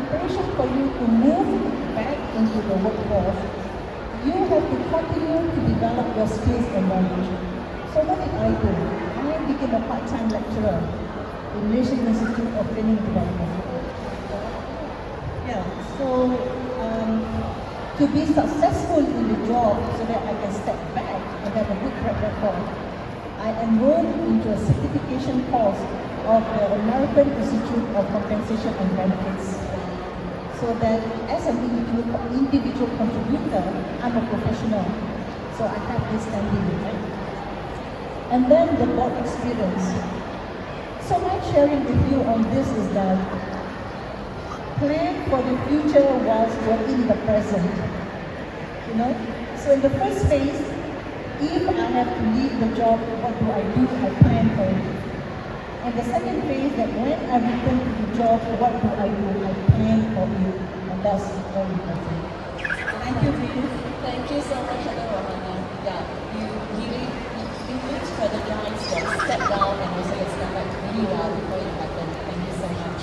preparation for you to move back into the workforce, you have to continue to develop your skills and knowledge. So what did I do? I became a part-time lecturer in Malaysian Institute of Training and Development. Yeah, so to be successful in the job so that I can step back and have a good track record, I enrolled into a certification course of the American Institute of Compensation and Benefits. So that as an individual contributor, I'm a professional. So I have this standing. And then the board experience. So my sharing with you on this is that plan for the future whilst you're in the present. You know? So in the first phase, if I have to leave the job, what do? I plan for it. And the second phase, that when I return to the job, what do? I plan for it. And that's very important. Thank you, Vimi. Thank you so much, Dato Rohana. Yeah, you really strategize your step down and also your step back really well before it happened. Thank you so much.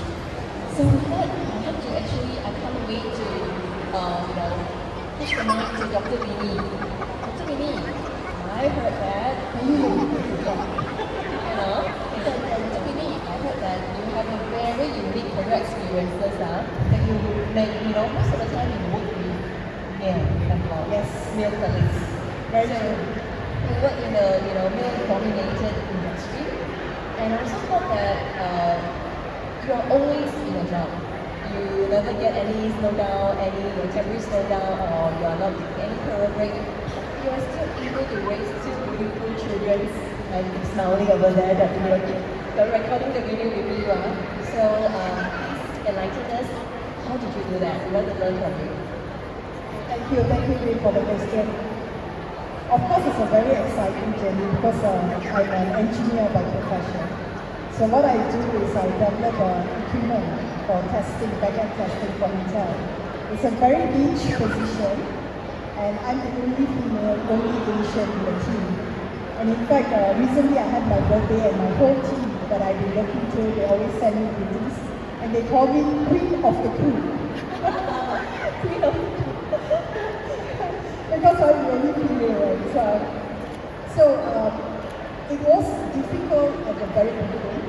So with that, I have to actually, I can't wait to, push the mic to Dr. Vimi. Dr. Vimi, I heard that Dr. Vimi, I heard that you have a very unique career experiences, that you make, most of the time you work with male employees. Yes. Male colleagues. Very so, true. you work in a male-dominated industry, and I also thought that you are always in a job. You never get any slowdown, any temporary slowdown, or you are not taking any career break. You are still able to raise two beautiful children. I'm smiling over there that they're recording the video with you. So please enlighten us. How did you do that? We want to learn from you. Thank you, Vimi, for the question. Of course, it's a very exciting journey because I'm an engineer by profession. So what I do is I develop equipment for testing, back-end testing for Intel. It's a very niche position, and I'm the only female, only Asian in the team. And in fact, recently I had my birthday, and my whole team that I've been working to, they always send me greetings, and they call me Queen of the Crew. Queen of the Crew. Because I'm really female, right? So it was difficult at the very beginning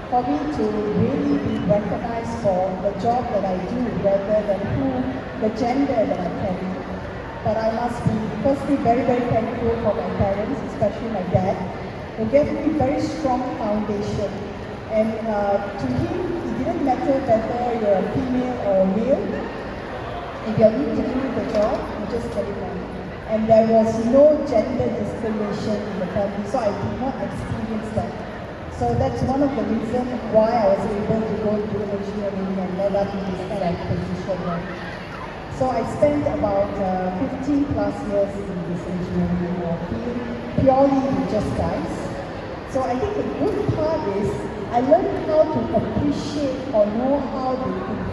for me to really be recognized for the job that I do rather than the gender that I carry. But I must be firstly very, very thankful for my parents, especially my dad, who gave me a very strong foundation. And to him, it didn't matter whether you're a female or a male. If you need to do the job, you just get it done. And there was no gender discrimination in the family, so I did not experience that. So that's one of the reasons why I was able to go into engineering and end up in this kind of position. So I spent about 15 plus years in this engineering field, purely with just guys. So I think the good part is I learned how to appreciate or know how to think.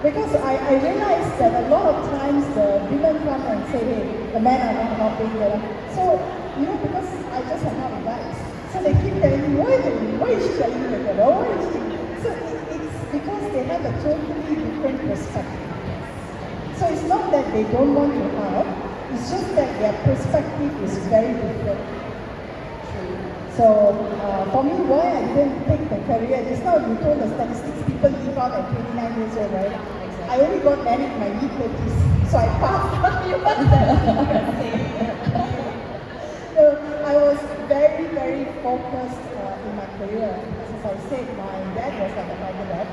Because I realized that a lot of times the women come and say, hey, the men are not helping. So, because I just am not guys. So they keep telling me, why is she telling me like that? Why is she? So it's because they have a totally different perspective. So it's not that they don't want to help, it's just that their perspective is very different. So for me, why I didn't take the career, just now you told the statistics, people leave out at 29 years old, right? Exactly. I only got married in my mid-30s, so I passed. You must So I was very, very focused in my career. As I said, my dad was like a tiger dad.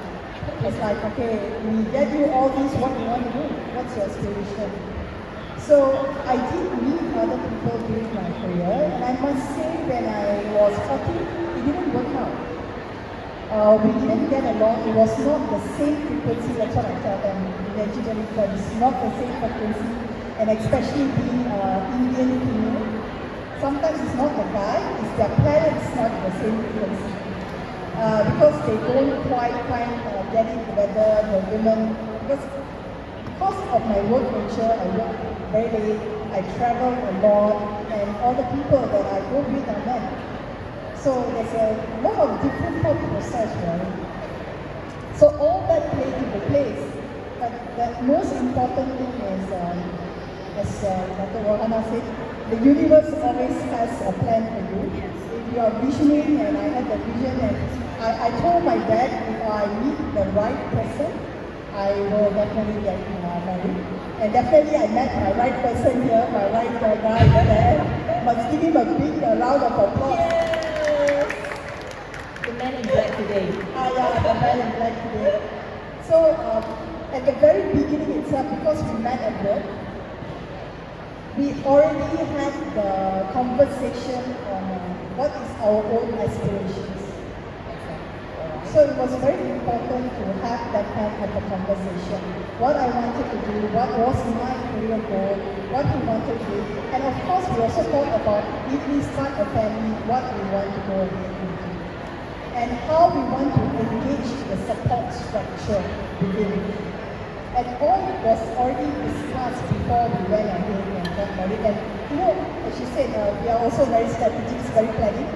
It's like, okay, we get you all this, what do you want to do? What's your aspiration? So I did meet other people during my career, and I must say when I was 40, it didn't work out. We didn't get along, it was not the same frequency, that's what I tell them in engineering firms, not the same frequency, and especially being Indian female. Sometimes it's not the guy, it's their parents not the same frequency. Because they don't quite get it together, the women, because of my work nature, I work very late, I travel a lot, and all the people that I go with are men. So there's a lot of different thought process, right? So So all that played into place. But the most important thing is, as Dato Rohana said, the universe always has a plan for you. If you are visioning, and I had the vision, and I told my dad, if I meet the right person, I will definitely get married. And definitely I met my right person here, my right guy there. Must give him a big round of applause. Yes! The man in black today. Yeah, the man in black today. So at the very beginning itself, because we met at work, we already had the conversation on what is our own aspirations. So it was very important to have that kind of a conversation. What I wanted to do, what was my career goal, what we wanted to do. And of course, we also thought about if we start a family, what we want to go ahead and do. And how we want to engage the support structure within it. And all was already discussed before we went ahead and got married. And you know, as she said, we are also very strategic, very planning.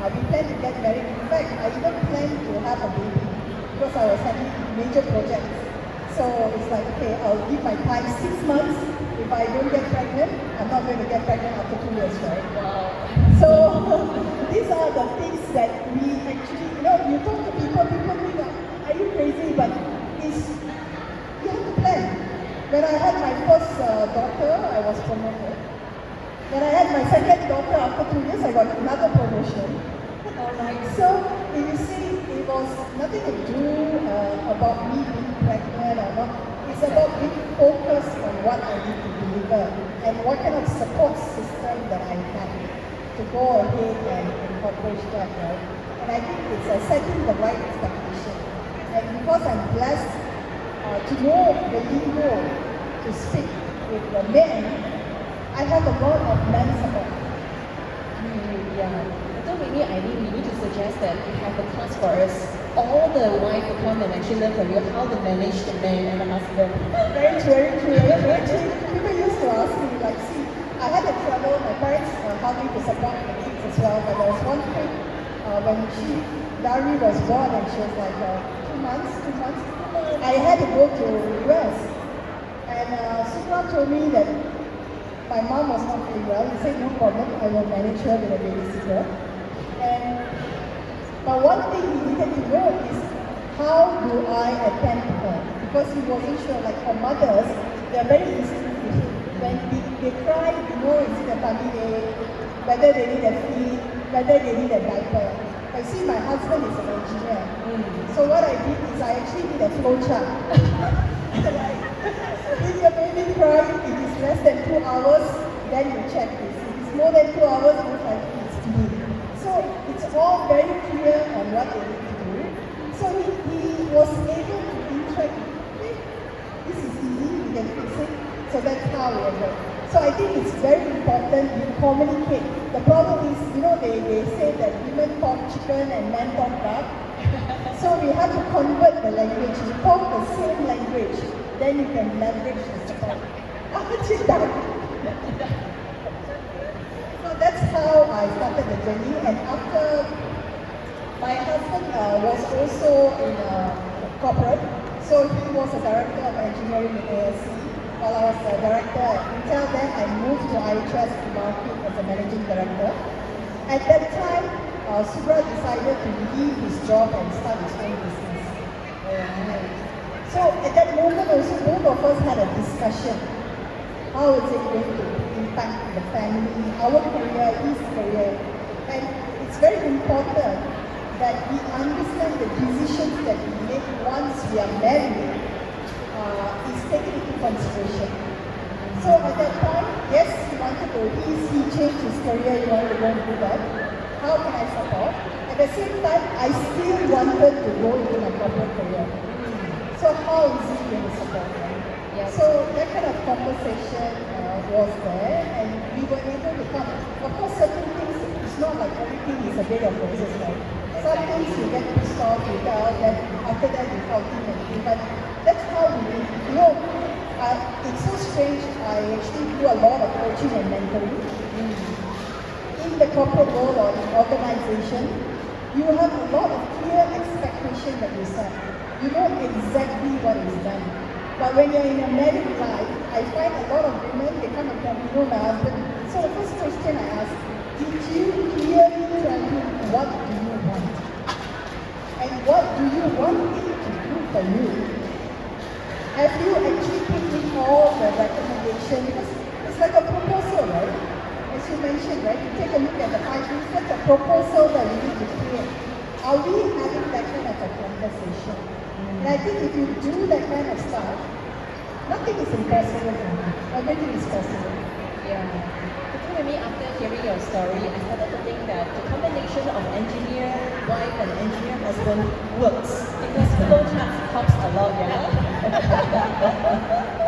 We plan to get married. In fact, I even planned to have a baby because I was having major projects. So it's like, okay, I'll give my time 6 months. If I don't get pregnant, I'm not going to get pregnant after 2 years, right? Wow. So these are the things that we actually, you know, you talk to people think, are you crazy? But you have to plan. When I had my first daughter, I was promoted. When I had my second daughter, after 2 years, I got another promotion. Alright. So, if you see, it was nothing to do about me being pregnant or not. It's about being focused on what I need to deliver and what kind of support system that I have to go ahead and incorporate that, right? And I think it's setting the right expectation. And because I'm blessed to know the lingo to speak with the men, I have a lot of men support. Yeah. So maybe I think we need to suggest that we have a class for us. All the wife will come and actually learn from you how to manage the man and the husband. Very true, very true. Actually, people used to ask me, like, see, I had a trouble, my parents helped me to support the kids as well, but there was one thing when Dari was born and she was like 2 months, I had to go to US. And Subra told me that my mom was not feeling well. He said, no problem, I will manage her with a babysitter. But one thing he needed to know is how do I attend to her? Because he wasn't sure, like for mothers, they are very instinctive. When they cry, you know it's the tummy ache, whether they need a feed, whether they need a diaper. I see my husband is an engineer. So what I did is I actually did a flow chart. If your baby cries, it is less than 2 hours, then you check this. If it's more than 2 hours, most likely it's TB. So it's all very clear on what they need to do. So he was able to interact. Okay, this is easy, we can fix it. So that's how we work. So I think it's very important you communicate. The problem is, you know, they say that women talk chicken and men talk duck. So we have to convert the language. You talk the same language, then you can leverage the support. So that's how I started the journey. And after, my husband was also in corporate. So he was a director of engineering in ASC. While I was a director at Intel, then I moved to IHS to market as a managing director. At that time, Subra decided to leave his job and start his own business. So at that moment also, both of us had a discussion. How is it going to impact the family, our career, his career? And it's very important that we understand the decisions that we make once we are married is taken into consideration. So at that time, yes, he wanted to, he changed his career, he wanted to go and do that. How can I support? At the same time, I still wanted to go into my corporate career. So how is he going to support me? Yeah. So that kind of conversation was there, and we were able to come. Of course, certain things, it's not like everything is a bed of roses, right? Some things you get pissed off, you tell, then after that you ultimately. But that's how we do. You know, it's so strange. I actually do a lot of coaching and mentoring. In the corporate world or in organization, you have a lot of clear expectation that you set. You know exactly what is done. But when you're in a married life, I find a lot of women, they come and tell me, you know, my husband. So the first question I ask, did you clearly tell him what do you want? And what do you want him to do for you? Have you actually put in all the recommendations? It's like a proposal, right? As you mentioned, right? You take a look at the 5 things, that's a proposal that you need to create. Are we having that kind of a conversation? And I think if you do that kind of stuff, nothing is impossible. Everything is possible. Yeah. I think maybe after hearing your story, I started to think that the combination of engineer wife and engineer husband works because flowcharts helps a lot, yeah.